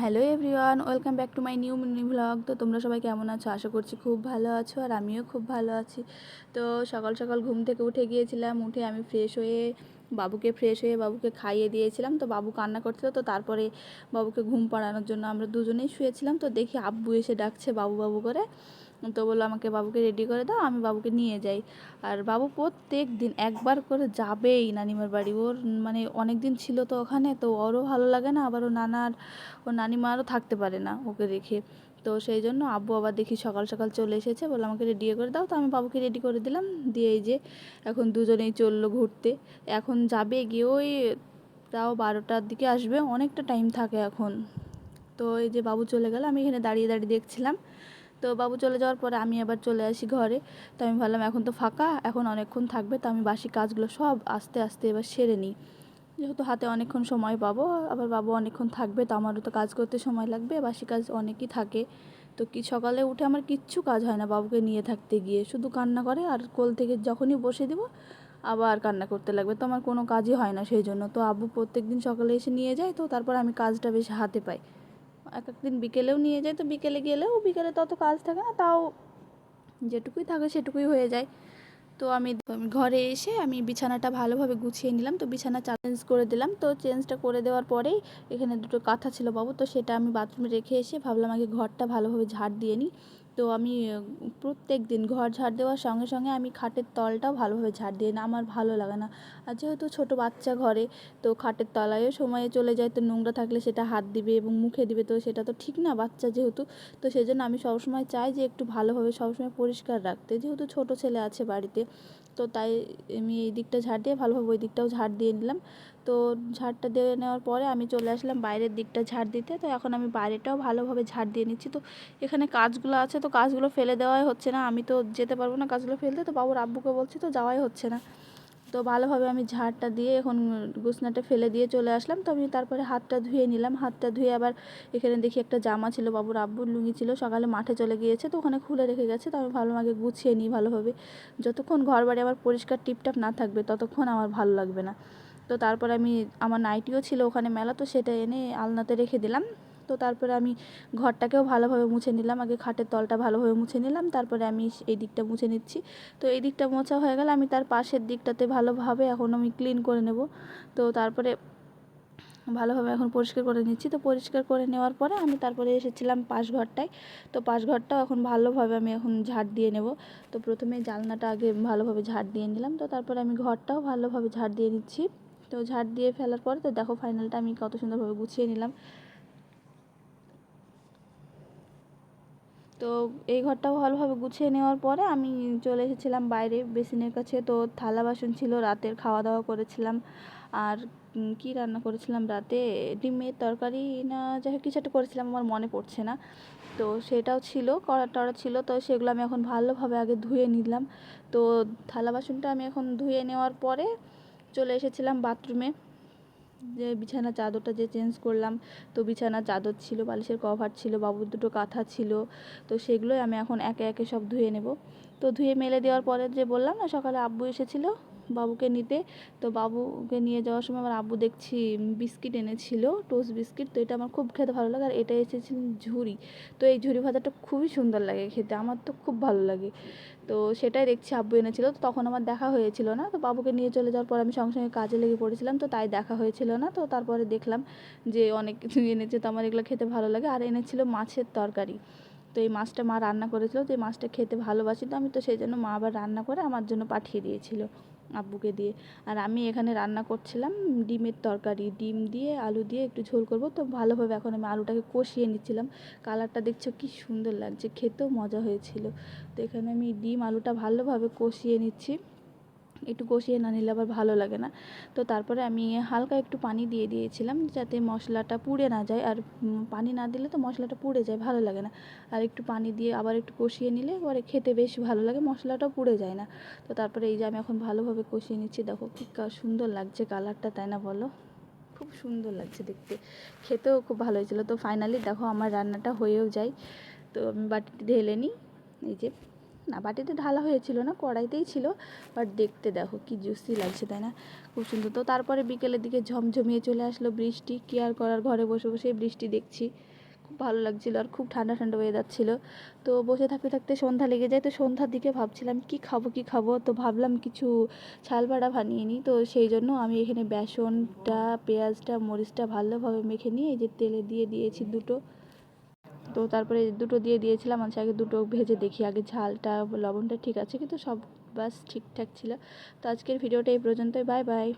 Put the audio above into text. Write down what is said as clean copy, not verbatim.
Hello everyone, welcome back to my new mini vlog. তো তোমরা সবাই কেমন আছো? আশা করছি খুব ভালো আছো, আর আমিও খুব ভালো আছি। তো সকাল সকাল ঘুম থেকে উঠে গিয়েছিলাম, উঠে আমি ফ্রেশ হয়ে বাবুকে খাইয়ে দিয়েছিলাম। তো বাবু কান্না করছিল, তো তারপরে বাবুকে ঘুম পাড়ানোর জন্য আমরা দুজনেই শুয়েছিলাম। তো দেখি আব্বু এসে ডাকছে বাবু বাবু করে। তো বললো আমাকে বাবুকে রেডি করে দাও, আমি বাবুকে নিয়ে যাই। আর বাবু প্রত্যেক দিন একবার করে যাবেই নানিমার বাড়ি। ওর মানে অনেক দিন ছিল তো ওখানে, তো ওরও ভালো লাগে না, আবার ও নানিমারও থাকতে পারে না ওকে রেখে। তো সেই জন্য আব্বু আবার দেখি সকাল সকাল চলে এসেছে, বললো আমাকে রেডি করে দাও। তো আমি বাবুকে রেডি করে দিলাম, দিয়ে এই যে এখন দুজনেই চললো ঘুরতে। এখন যাবে গিয়ে ওই তাও 12টার দিকে আসবে, অনেকটা টাইম থাকে এখন। তো এই যে বাবু চলে গেল, আমি এখানে দাঁড়িয়ে দাঁড়িয়ে দেখছিলাম। তো বাবু চলে যাওয়ার পরে আমি আবার চলে আসি ঘরে। তো আমি ভাবলাম এখন তো ফাঁকা, এখন অনেকক্ষণ থাকবে, তো আমি বাসি কাজগুলো সব আস্তে আস্তে এবার সেরে নিই, যেহেতু হাতে অনেকক্ষণ সময় পাবো। আবার বাবু অনেকক্ষণ থাকবে, তো আমারও তো কাজ করতে সময় লাগবে, বাসি কাজ অনেকই থাকে। তো সকালে উঠে আমার কিচ্ছু কাজ হয় না বাবুকে নিয়ে থাকতে গিয়ে, শুধু কান্না করে, আর কোল থেকে যখনই বসে দিব আবার কান্না করতে লাগবে, তো আমার কোনো কাজই হয় না সেই জন্য। তো আব্বু প্রত্যেক দিন সকালে এসে নিয়ে যায়, তো তারপর আমি কাজটা বেশ হাতে পাই। এক একদিন বিকেলেও নিয়ে যায়, তো বিকেলে গেলেও বিকেলে তত কাজ থাকে না, তাও যেটুকুই থাকে সেটুকুই হয়ে যায়। তো আমি ঘরে এসে আমি বিছানাটা ভালোভাবে গুছিয়ে নিলাম, তো বিছানা চেঞ্জ করে দিলাম। তো চেঞ্জটা করে দেওয়ার পরেই এখানে দুটো কাঁথা ছিল বাবু, তো সেটা আমি বাথরুমে রেখে এসে ভাবলাম আগে ঘরটা ভালোভাবে ঝাড় দিয়ে নিই। তো আমি প্রত্যেক দিন ঘর ঝাড় দেওয়ার সঙ্গে সঙ্গে আমি খাটের তলটাও ভালোভাবে ঝাড় দিই না, আমার ভালো লাগে না। আর যেহেতু ছোটো বাচ্চা ঘরে, তো খাটের তলায়ও সময়ে চলে যায়, তো নোংরা থাকলে সেটা হাত দিবে এবং মুখে দিবে, তো সেটা তো ঠিক না বাচ্চা যেহেতু। তো সেই জন্য আমি সবসময় চাই যে একটু ভালোভাবে সবসময় পরিষ্কার রাখতে, যেহেতু ছোটো ছেলে আছে বাড়িতে। তো তাই আমি এই দিকটা ঝাড় দিয়ে ভালোভাবে ওই দিকটাও ঝাড় দিয়ে নিলাম। তো ঝাড়টা দিয়ে নেওয়ার পরে আমি চলে আসলাম বাইরের দিকটা ঝাড় দিতে। তো এখন আমি বাইরেটাও ভালোভাবে ঝাড় দিয়ে নিচ্ছি। তো এখানে কাজগুলো আছে, তো কাজগুলো ফেলে দেওয়াই হচ্ছে না, আমি তো যেতে পারবো না কাজগুলো ফেলতে, তো বাবুর আব্বুকে বলছি, তো যাওয়াই হচ্ছে না। তো ভালোভাবে আমি ঝাড়টা দিয়ে এখন গুছনাটা ফেলে দিয়ে চলে আসলাম। তো আমি তারপরে হাতটা ধুয়ে নিলাম, হাতটা ধুয়ে আবার এখানে দেখি একটা জামা ছিল, বাবুর আব্বুর লুঙ্গি ছিল, সকালে মাঠে চলে গিয়েছে, তো ওখানে খুলে রেখে গেছে। তো আমি ভাবলাম আগে গুছিয়ে নিই ভালোভাবে, যতক্ষণ ঘর বাড়ি আমার পরিষ্কার টিপটাপ না থাকবে ততক্ষণ আমার ভালো লাগবে না। তো তারপরে আমি আমার নাইটিও ছিল ওখানে মেলা, তো সেটা এনে আলনাতে রেখে দিলাম। তো তারপরে আমি ঘরটাকেও ভালোভাবে মুছে নিলাম, আগে খাটের তলটা ভালোভাবে মুছে নিলাম, তারপরে আমি এই দিকটা মুছে নিচ্ছি। তো এই দিকটা মোছা হয়ে গেলে আমি তার পাশের দিকটাতে ভালোভাবে এখন আমি ক্লিন করে নেব। তো তারপরে ভালোভাবে এখন পরিষ্কার করে নিচ্ছি। তো পরিষ্কার করে নেওয়ার পরে আমি তারপরে এসেছিলাম পাশ ঘরটায়। তো পাশ ঘরটাও এখন ভালোভাবে আমি এখন ঝাড় দিয়ে নেব। তো প্রথমে জানলাটা আগে ভালোভাবে ঝাড় দিয়ে নিলাম, তো তারপরে আমি ঘরটাও ভালোভাবে ঝাড় দিয়ে নিচ্ছি। তো ঝাড় দিয়ে ফেলার পরে তো দেখো ফাইনালটা আমি কত সুন্দরভাবে গুছিয়ে নিলাম। তো এই ঘরটাও ভালোভাবে গুছিয়ে নেওয়ার পরে আমি চলে এসেছিলাম বাইরে বেসিনের কাছে। তো থালা বাসন ছিল, রাতের খাওয়া দাওয়া করেছিলাম। আর কি রান্না করেছিলাম রাতে, ডিমের তরকারি না যাই হোক কিছু একটা করেছিলাম, আমার মনে পড়ছে না। তো সেটাও ছিল, কড়া টড়া ছিল, তো সেগুলো আমি এখন ভালোভাবে আগে ধুয়ে নিলাম। তো থালা বাসনটা আমি এখন ধুয়ে নেওয়ার পরে চলে এসেছিলাম বাথরুমে, যে বিছানা চাদরটা যে চেঞ্জ করলাম। তো বিছানার চাদর ছিল, বালিশের কভার ছিল, বাবুর দুটো কাঁথা ছিল, তো সেগুলোই আমি এখন একে একে সব ধুয়ে নেব। তো ধুয়ে মেলে দেওয়ার পরে যে বললাম না সকালে আব্বু এসেছিলো বাবুকে নিতে, তো বাবুকে নিয়ে যাওয়ার সময় আমার আব্বু দেখছি বিস্কিট এনেছিল, টোস্ট বিস্কিট। তো এটা আমার খুব খেতে ভালো লাগে, আর এটা এসেছিল ঝুরি। তো এই ঝুরি ভাজাটা খুবই সুন্দর লাগে খেতে, আমার তো খুব ভালো লাগে। তো সেটাই দেখছি আব্বু এনেছিল, তো তখন আমার দেখা হয়েছিল না। তো বাবুকে নিয়ে চলে যাওয়ার পর আমি সঙ্গে সঙ্গে কাজে লেগে পড়েছিলাম, তো তাই দেখা হয়েছিল না। তো তারপরে দেখলাম যে অনেক কিছু এনেছে, তো আমার এগুলো খেতে ভালো লাগে। আর এনেছিল মাছের তরকারি। তো এই মাছটা মা রান্না করেছিল, তো এই মাছটা খেতে ভালোবাসি, তো আমি তো সেই জন্য মা আবার রান্না করে আমার জন্য পাঠিয়ে দিয়েছিল আব্বুকে দিয়ে। আর আমি এখানে রান্না করছিলাম ডিমের তরকারি, ডিম দিয়ে আলু দিয়ে একটু ঝোল করব। তো ভালোভাবে এখন আমি আলুটাকে কষিয়ে নিচ্ছিলাম, কালারটা দেখছো কি সুন্দর লাগছে, খেতেও মজা হয়েছিল। তো এখানে আমি ডিম আলুটা ভালোভাবে কষিয়ে নিচ্ছি, একটু কষিয়ে না নিলে আবার ভালো লাগে না। তো তারপরে আমি হালকা একটু পানি দিয়ে দিয়েছিলাম যাতে মশলাটা পুড়ে না যায়, আর পানি না দিলে তো মশলাটা পুড়ে যায়, ভালো লাগে না। আর একটু পানি দিয়ে আবার একটু কষিয়ে নিলে পরে খেতে বেশ ভালো লাগে, মশলাটাও পুড়ে যায় না। তো তারপরে এই যে আমি এখন ভালোভাবে কষিয়ে নিচ্ছি, দেখো কি সুন্দর লাগছে কালারটা, তাই না বলো? খুব সুন্দর লাগছে দেখতে, খেতেও খুব ভালো হয়েছিল। তো ফাইনালি দেখো আমার রান্নাটা হয়েও যায়। তো আমি বাটিতে ঢেলে নিই, এই যে না বাটিতে ঢালা হয়েছিল না, কড়াইতেই ছিল, বাট দেখতে দেখো কি জুসি লাগছে, তাই না? খুব সুন্দর। তো তারপরে বিকেলের দিকে ঝমঝমিয়ে চলে আসলো বৃষ্টি, কী আর করার, ঘরে বসে বসে বৃষ্টি দেখছি। খুব ভালো লাগছিলো আর খুব ঠান্ডা ঠান্ডা ওয়েদার ছিল। তো বসে থাকতে থাকতে সন্ধ্যা লেগে যায়। তো সন্ধ্যার দিকে ভাবছিলাম কি খাবো, তো ভাবলাম কিছু ছাল বাড়া বানিয়ে নিই। তো সেই জন্য আমি এখানে বেসনটা, পেঁয়াজটা, মরিচটা ভালোভাবে মেখে নিয়ে এই যে তেলে দিয়ে দিয়েছি দুটো। তো তারপরে দুটো দিয়ে দিয়েছিলাম, আচ্ছা আগে দুটো ভেজে দেখি আগে ঝালটা লবণটা ঠিক আছে, কিন্তু সব বাস ঠিকঠাক ছিল। তো আজকের ভিডিওটা এই পর্যন্তই, বাই বাই।